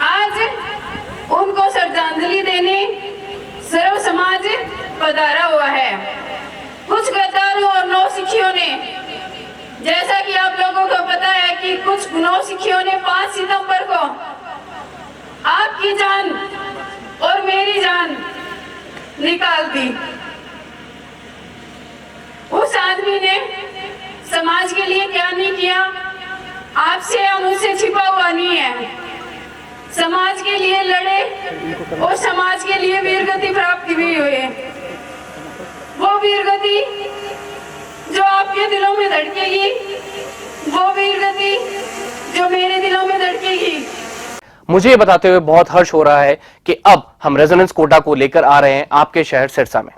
आज उनको श्रद्धांजलि देने सर्व समाज पधारा हुआ है। कुछ गद्दारों और नौसिखियों ने, जैसा कि आप लोगों को पता है कि कुछ नौसिखियों ने 5 सितंबर को आपकी जान और मेरी जान निकाल दी। उस आदमी ने समाज के लिए क्या नहीं किया, आपसे या मुझसे छिपा हुआ नहीं है। समाज के लिए लड़े और समाज के लिए वीरगति प्राप्त भी हुए। वो वीरगति जो आपके दिलों में धड़केगी, वो वीरगति जो मेरे दिलों में धड़केगी। मुझे ये बताते हुए बहुत हर्ष हो रहा है कि अब हम रेजोनेंस कोटा को लेकर आ रहे हैं आपके शहर सिरसा में।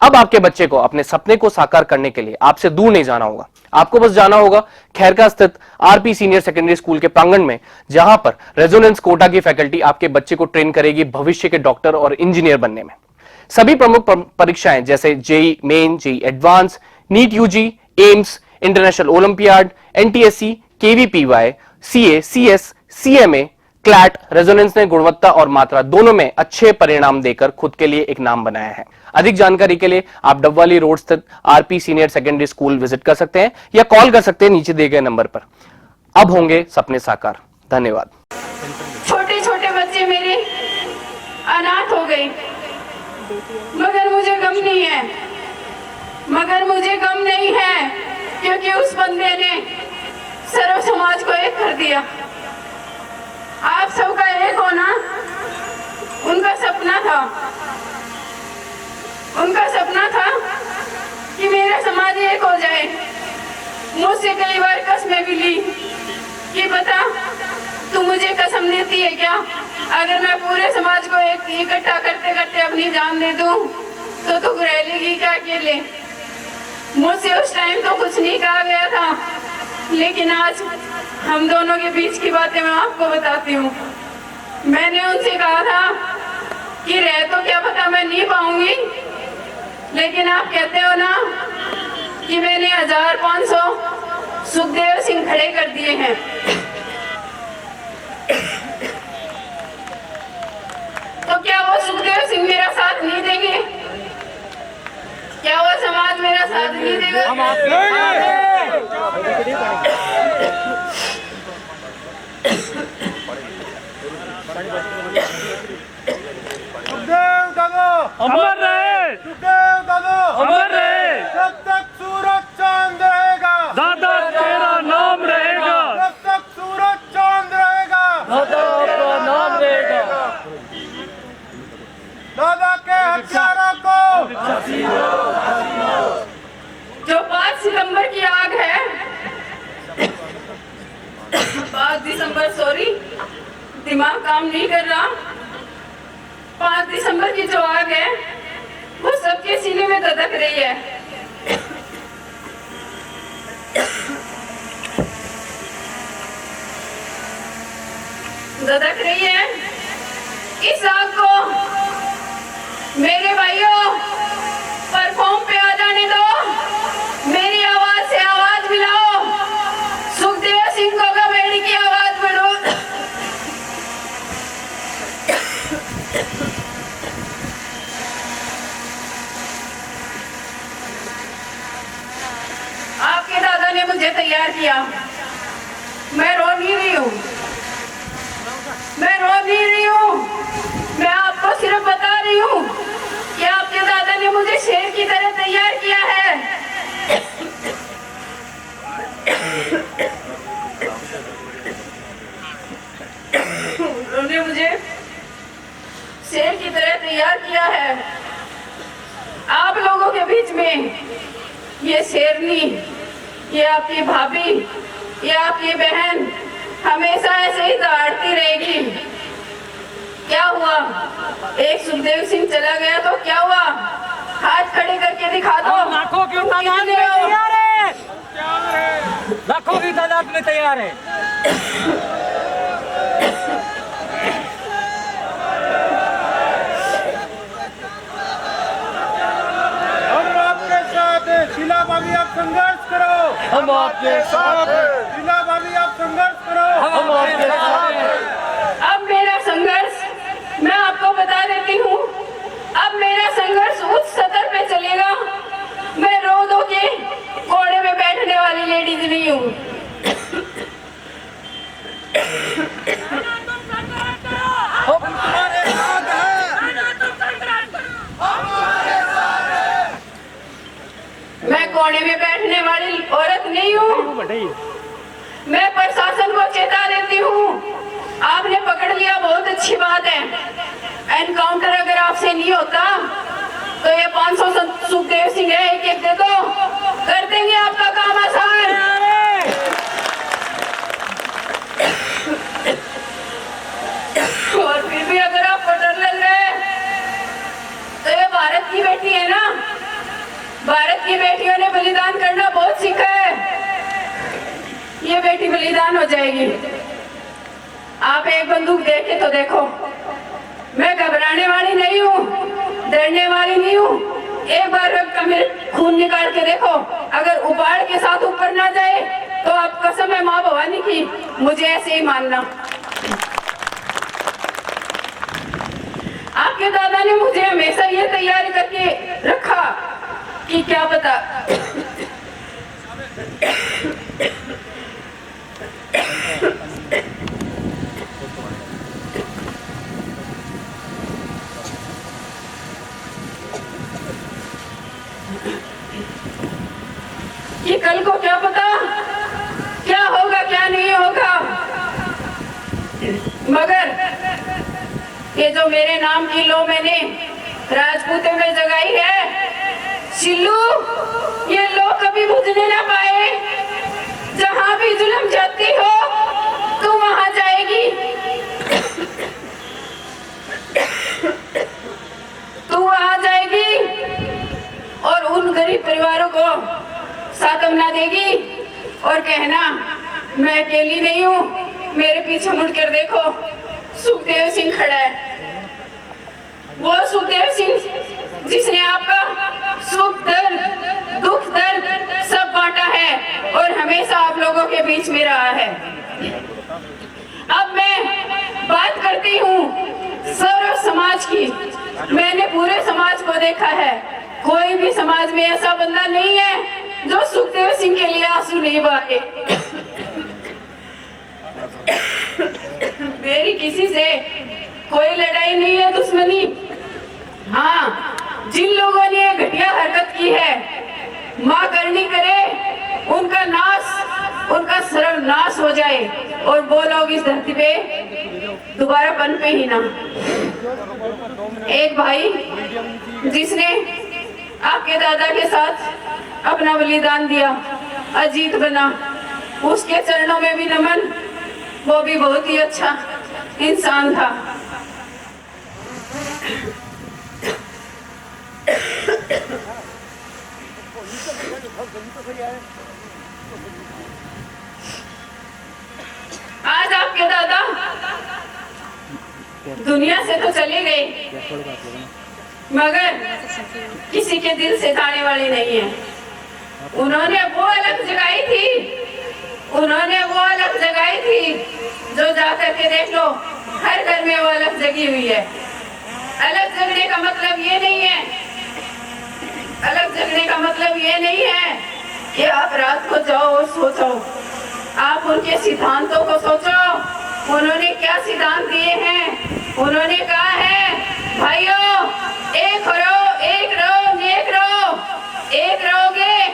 अब आपके बच्चे को अपने सपने को साकार करने के लिए आपसे दूर नहीं जाना होगा। आपको बस जाना होगा खैरका स्थित आरपी सीनियर सेकेंडरी स्कूल के प्रांगण में, जहां पर रेजोनेंस कोटा की फैकल्टी आपके बच्चे को ट्रेन करेगी भविष्य के डॉक्टर और इंजीनियर बनने में। सभी प्रमुख परीक्षाएं जैसे JEE main, JEE advance, NEET UG, AIIMS, international olympiad, NTSC, KVPY, CA, CS, CMA, CLAT, Resonance ने गुणवत्ता और मात्रा दोनों में अच्छे परिणाम देकर खुद के लिए एक नाम बनाया है। अधिक जानकारी के लिए आप डबवाली रोड स्थित RP senior secondary school visit कर सकते हैं या कॉल कर सकते हैं नीचे दिए गए नंबर पर। अब होंगे सपने साकार। धन्यवाद। छोटे छोटे बच्चे मेरे अनाथ हो गए, मगर मुझे गम नहीं है, क्योंकि उस बंदे ने सर्व समाज को एक कर दिया। आप सबका एक होना उनका सपना था कि मेरा समाज एक हो जाए। मुझसे कई बार कसमें भी ली कि बता तू मुझे कसम देती है क्या, अगर मैं पूरे समाज को एक इकट्ठा करते करते अपनी जान दे दूं तो तू रह लेगी क्या अकेले। मुझसे उस टाइम तो कुछ नहीं कहा गया था, लेकिन आज हम दोनों के बीच की बातें मैं आपको बताती हूँ। मैंने उनसे कहा था कि रह तो क्या पता मैं नहीं पाऊंगी, लेकिन आप कहते हो ना कि मैंने 1500 सुखदेव सिंह खड़े कर दिए हैं। तो क्या वो सुखदेव सिंह मेरा साथ नहीं देंगे? क्या वो समाज मेरा साथ नहीं देगा? सुखदेव दादा अमर रहे, सुखदेव दादा अमर रहे, जब तक सूरज चांद रहेगा दादा तेरा नाम रहेगा, जब तक सूरज चांद रहेगा दादा आपका नाम रहेगा। दादा के हथियारों को जो 5 सितंबर की आग है, 5 दिसंबर, सॉरी दिमाग काम नहीं कर रहा, 5 दिसंबर की जो आग है वो सबके सीने में धधक रही है। इस आग को मेरे भाइयों प्लेटफॉर्म पे आ जाने दो, मेरी आवाज से आवाज मिलाओ, सुखदेव सिंह कोकाबेड़ी की आवाज बढ़ो। आपके दादा ने मुझे तैयार किया, मैं रो नहीं रही हूँ, मैं आपको सिर्फ बता रही हूँ कि आपके दादा ने मुझे शेर की तरह तैयार किया है। उन्होंने मुझे शेर की तरह तैयार किया है। आप लोगों के बीच में ये शेरनी, ये आपकी भाभी, ये आपकी बहन हमेशा ऐसे ही दौड़ती रहेगी। क्या हुआ? एक सुखदेव सिंह चला गया तो क्या हुआ? हाथ खड़े करके दिखा दो। लाखों की तादाद में तैयार है, लाखों की तादाद में तैयार है। हम आपके साथ हैं। शीला भाभी आप संघर्ष करो, हम आपके साथ हैं। शीला भाभी आप संघर्ष करो, हम आपके साथ हैं। लेडीज नहीं हूँ। तुम्हारे साथ है। मैं कोने में बैठने वाली औरत नहीं हूँ। मैं प्रशासन को चेता देती हूँ, आपने पकड़ लिया बहुत अच्छी बात है। एनकाउंटर अगर आपसे नहीं होता तो ये 500 सुखदेव सिंह है, एक एक दे दो, कर देंगे आपका काम आसान। और फिर भी अगर आपको डर लग रहा है तो ये भारत की बेटी है ना, भारत की बेटियों ने बलिदान करना बहुत सीखा है। ये बेटी बलिदान हो जाएगी। आप एक बंदूक देखे तो देखो, मैं घबराने वाली नहीं हूँ, डरने वाली नहीं हूँ। एक बार रग का मेरे खून निकाल के देखो, अगर उबाड़ के साथ ऊपर ना जाए तो आप कसम है माँ भवानी की, मुझे ऐसे ही मानना। आपके दादा ने मुझे हमेशा ये तैयारी करके रखा कि क्या पता कि कल को क्या पता क्या होगा क्या नहीं होगा, मगर ये जो मेरे नाम की लो मैंने राजपूतों में जगाई है, शिल्लू, ये लो कभी बुझने ना पाए। जहां भी जुल्म जाती हो तू वहां जाएगी, तू वहां जाएगी और उन गरीब परिवारों को सांत्वना देगी और कहना मैं अकेली नहीं हूँ। मेरे पीछे मुड़कर देखो, सुखदेव सिंह खड़ा है। वो सुखदेव सिंह जिसने आपका सुख दर्द दुख दर्द सब बांटा है और हमेशा आप लोगों के बीच में रहा है। अब मैं बात करती हूँ सर्व समाज की। मैंने पूरे समाज को देखा है, कोई भी समाज में ऐसा बंदा नहीं है जो सुखदेव सिंह के लिए आंसू नहीं बहाए। मेरी किसी से कोई लड़ाई नहीं है, दुश्मनी। हाँ, जिन लोगों ने ये घटिया हरकत की है, माँ करनी करे उनका नाश, उनका सर्वनाश हो जाए और वो लोग इस धरती पे दोबारा पनपे ही ना। एक भाई जिसने आपके दादा के साथ अपना बलिदान दिया, अजीत बना, उसके चरणों में भी नमन। वो भी बहुत ही अच्छा इंसान था। आज आपके दादा दुनिया से तो चले गए, मगर किसी के दिल से जाने वाले नहीं है। उन्होंने वो अलग जगाई थी, उन्होंने वो अलग जगाई थी जो जाकर के देख लो, हर घर में वो अलग जगी हुई है। अलग जगने का मतलब ये नहीं है, अलग जगने का मतलब ये नहीं है कि आप रात को जाओ और सोचो। आप उनके सिद्धांतों को सोचो, उन्होंने क्या सिद्धांत दिए हैं। उन्होंने कहा है भाइयों, एक रहो, एक रहो, नेक रहो। एक रहोगे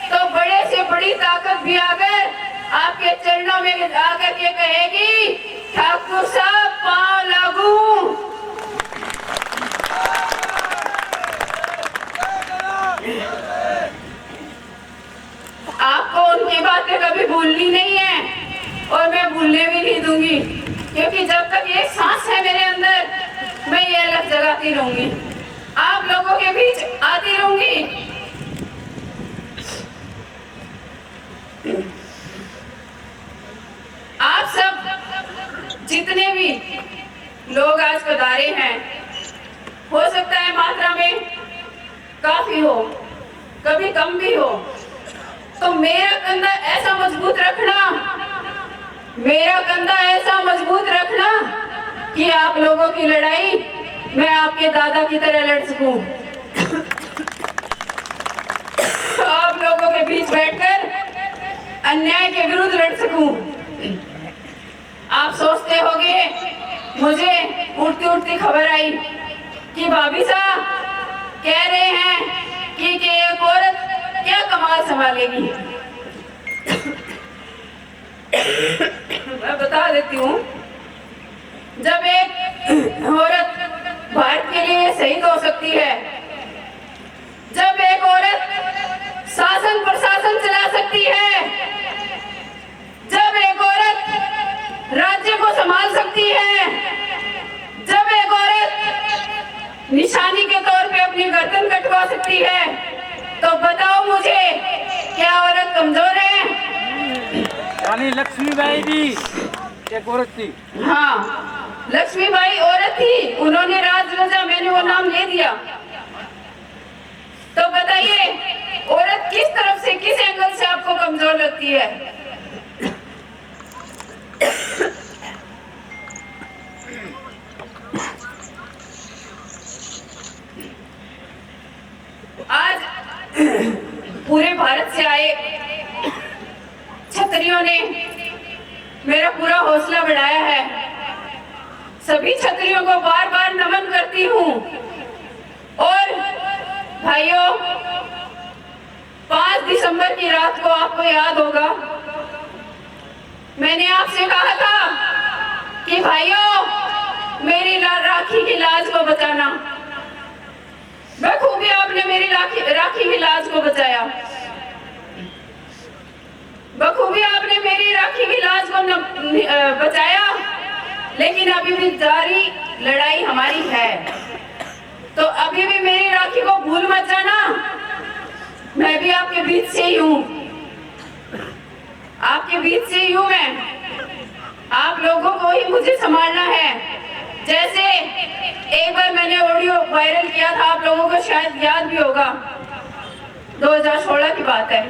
तो बड़े से बड़ी ताकत भी आकर आपके चरणों में आकर के कहेगी ठाकुर साहब पांव लागू। आपको उनकी बातें कभी भूलनी नहीं है और मैं भूलने भी नहीं दूंगी, क्योंकि जब तक एक सांस है मेरे अंदर, मैं ये अलग जगाती रहूंगी, आप लोगों के बीच आती रहूंगी। आप सब जितने भी लोग आज पधारे हैं, हो सकता है मात्रा में काफी हो, कभी कम भी हो, तो मेरा कंधा ऐसा मजबूत रखना, मेरा कंधा ऐसा मजबूत रखना कि आप लोगों की लड़ाई मैं आपके दादा की तरह लड़ सकूं। आप लोगों के बीच बैठकर अन्याय के विरुद्ध लड़ सकूं। आप सोचते होंगे मुझे उड़ती उड़ती खबर आई कि भाभी साहब कह रहे हैं कि एक औरत क्या कमाल संभालेगी। मैं बता देती हूँ, जब एक औरत भारत के लिए शहीद हो सकती है, जब एक औरत शासन प्रशासन चला सकती है, जब एक औरत राज्य को संभाल सकती है, जब एक औरत निशानी के तौर पे अपनी गर्दन कटवा सकती है, तो बताओ मुझे क्या औरत कमजोर है? रानी लक्ष्मीबाई भी एक औरत थी। हाँ, लक्ष्मीबाई औरत थी, उन्होंने राज रचा, मैंने वो नाम ले दिया। तो बताइए औरत किस तरफ से, किस एंगल से आपको कमजोर लगती है? आज पूरे भारत से आए छतरियों ने मेरा पूरा हौसला बढ़ाया है। सभी छतरियों को बार बार नमन करती हूँ। और भाइयों, 5 दिसंबर की रात को आपको याद होगा, मैंने आपसे कहा था कि भाइयों मेरी राखी की लाज को बचाना। बखूबी आपने मेरी राखी की लाज को बचाया, बखूबी आपने मेरी राखी की लाज को बचाया। लेकिन अभी भी जारी लड़ाई हमारी है, तो अभी भी मेरी राखी को भूल मत जाना। मैं भी आपके बीच से ही हूँ, आपके बीच से ही हूँ मैं। आप लोगों को ही मुझे संभालना है। जैसे एक बार मैंने ऑडियो वायरल किया था, आप लोगों को शायद याद भी होगा, 2016 की बात है,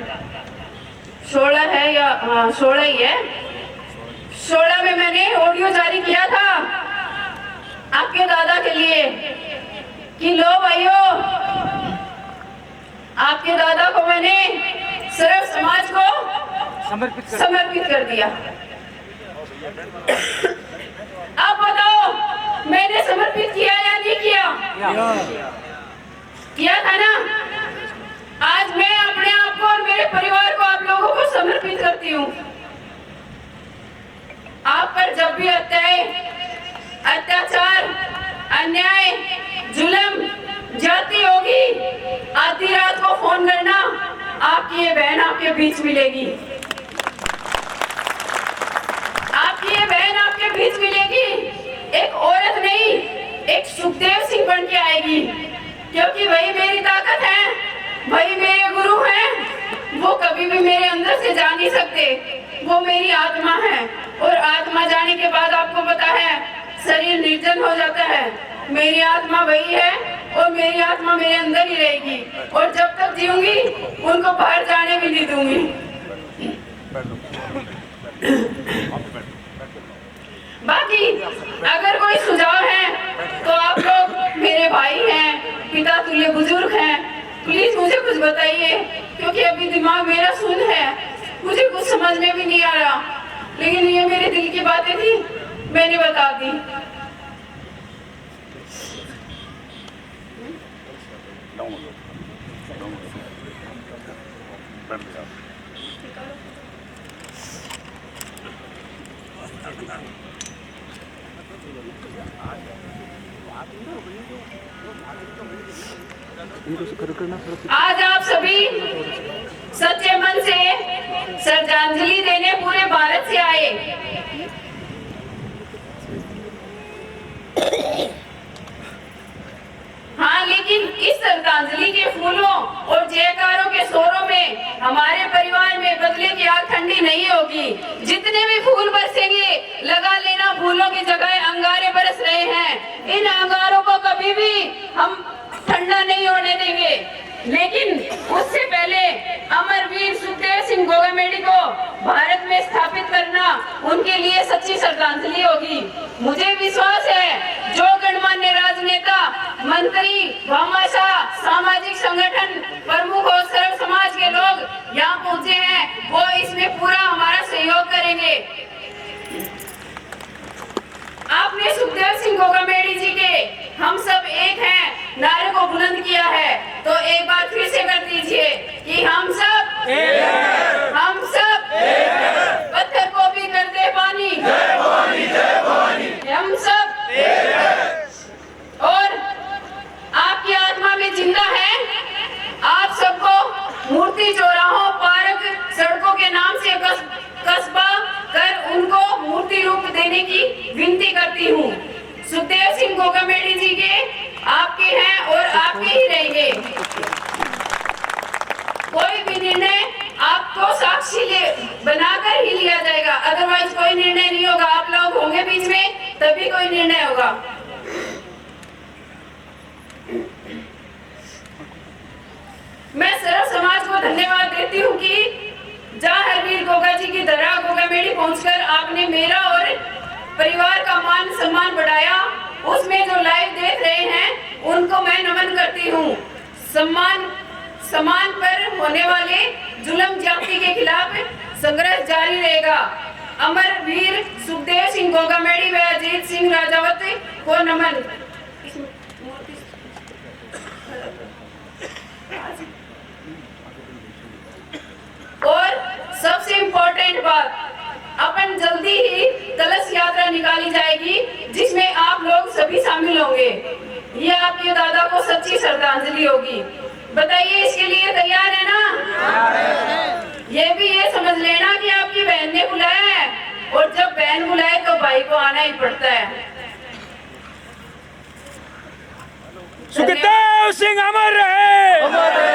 16 है या 16 ही है। 16 में मैंने ऑडियो जारी किया था आपके दादा के लिए कि लो भाइयों, आपके दादा को मैंने सर्व समाज को समर्पित कर दिया। आप बताओ मैंने समर्पित किया या नहीं किया? किया था ना। आज मैं अपने आप को और मेरे परिवार को आप लोगों को समर्पित करती हूँ। आप पर जब भी अत्याचार, अन्याय, जुल्म, जाति होगी, आधी रात को फोन करना, आपकी ये बहन आपके बीच मिलेगी। आपकी ये बहन आपके बीच मिलेगी। एक औरत नहीं, एक सुखदेव सिंह बन के आएगी, क्योंकि वही मेरी ताकत है, वही मेरे गुरु हैं। वो कभी भी मेरे अंदर से जा नहीं सकते, वो मेरी आत्मा है। और आत्मा जाने के बाद आपको पता है शरीर निर्जन हो जाता है। मेरी आत्मा वही है और मेरी आत्मा मेरे अंदर ही रहेगी, और जब तक जीऊंगी उनको बाहर जाने भी नहीं दूंगी। बाकी अगर कोई सुझाव है तो आप लोग मेरे भाई हैं, पिता तुल्य बुजुर्ग हैं, प्लीज मुझे कुछ बताइए, क्योंकि अभी दिमाग मेरा सुन है, मुझे कुछ समझ में भी नहीं आ रहा। लेकिन ये मेरे दिल की बातें थी, मैंने बता दी। आज आप सभी सच्चे मन से श्रद्धांजलि देने पूरे भारत से आए। हाँ, लेकिन इस श्रद्धांजलि के फूलों और जयकारों के शोरों में हमारे परिवार में बदले की आग ठंडी नहीं होगी। जितने भी फूल बरसेंगे, लगा लेना फूलों की जगह अंगारे बरस रहे हैं। इन अंगारों को कभी भी हम ठंडा नहीं होने देंगे। लेकिन उससे पहले अमरवीर सुखदेव सिंह गोगामेडी को भारत में स्थापित करना उनके लिए सच्ची श्रद्धांजलि होगी। मुझे विश्वास है जो गणमान्य गणमान्य राजनेता, मंत्री, भामाशाह, सामाजिक संगठन प्रमुख और सर्व समाज के लोग यहाँ पहुंचे हैं, वो इसमें पूरा हमारा सहयोग करेंगे। आपने सुखदेव सिंह गोगामेडी जी के हम सब एक हैं नारे को बुलंद किया है, तो एक बार फिर से कर दीजिए कि हम सब एक हैं, हम सब एक हैं, पत्थर को भी कर दे पानी, जय भवानी, जय भवानी, हम सब एक हैं। और आपकी आत्मा में जिंदा है, आप सबको मूर्ति चौराहों, पार्क, सड़कों के नाम से कस्बा कर उनको मूर्ति रूप देने की विनती करती हूँ। सुखदेव सिंह गोगामेडी जी के आपके हैं और आपके ही रहेंगे। कोई भी निर्णय आपको साक्षी बनाकर ही लिया जाएगा, अदरवाइज कोई निर्णय नहीं होगा। आप लोग होंगे बीच में तभी कोई निर्णय होगा। मैं सर्व समाज को धन्यवाद देती हूँ कि जहाँ हरवीर गोगा जी की तरह गोगामेडी पहुंचकर आपने मेरा और परिवार का मान सम्मान बढ़ाया। उसमें जो लाइव देख रहे हैं उनको मैं नमन करती हूँ। सम्मान पर होने वाले जुल्म ज्यादती के खिलाफ संघर्ष जारी रहेगा। अमर वीर सुखदेव सिंह गोगामेडी व अजीत सिंह राजावत को नमन। और सबसे इम्पोर्टेंट बात, अपन जल्दी ही कलश यात्रा निकाली जाएगी जिसमें आप लोग सभी शामिल होंगे। ये आपके दादा को सच्ची श्रद्धांजलि होगी। बताइए इसके लिए तैयार है ना? ये भी ये समझ लेना कि आपकी बहन ने बुलाया है, और जब बहन बुलाए तो भाई को आना ही पड़ता है। सुखदेव सिंह अमर रहे।